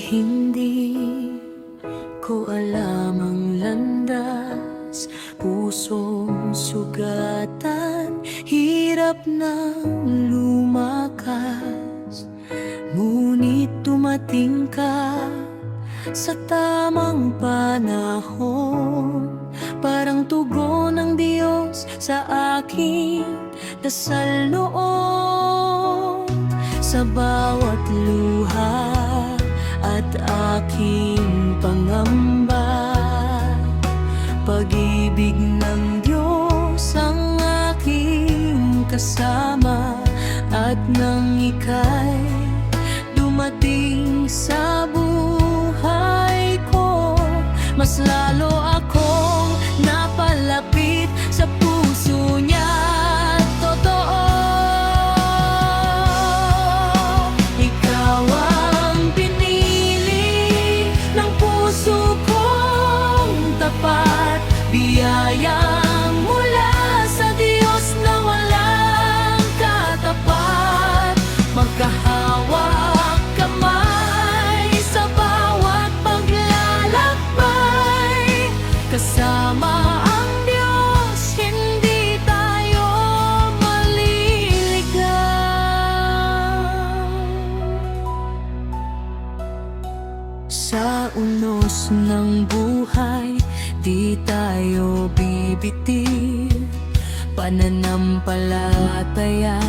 hindi ko alam ang landas, pusong sugatan, hirap nang lumakas. Ngunit dumating ka sa tamang panahon, parang tugon ng Diyos sa aking dasal noon. Sa bawat luha at aking pangamba, pag-ibig ng Diyos ang aking kasama. At nang ika'y dumating sa buhay ko, mas lalo akong napalapit sa puso niya. Totoo, ikaw ang pinili ng puso kong tapat, biyayang mula sa Diyos na walang katapat. Magkahawak kamay sa bawat paglalakbay, kasama ang Diyos, hindi tayo maliligaw. Sa unos ng buhay, di tayo bibitir, pananampalataya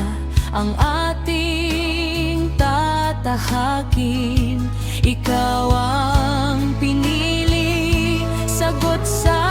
ang ating tatahakin. Ikaw ang pinili, sagot sa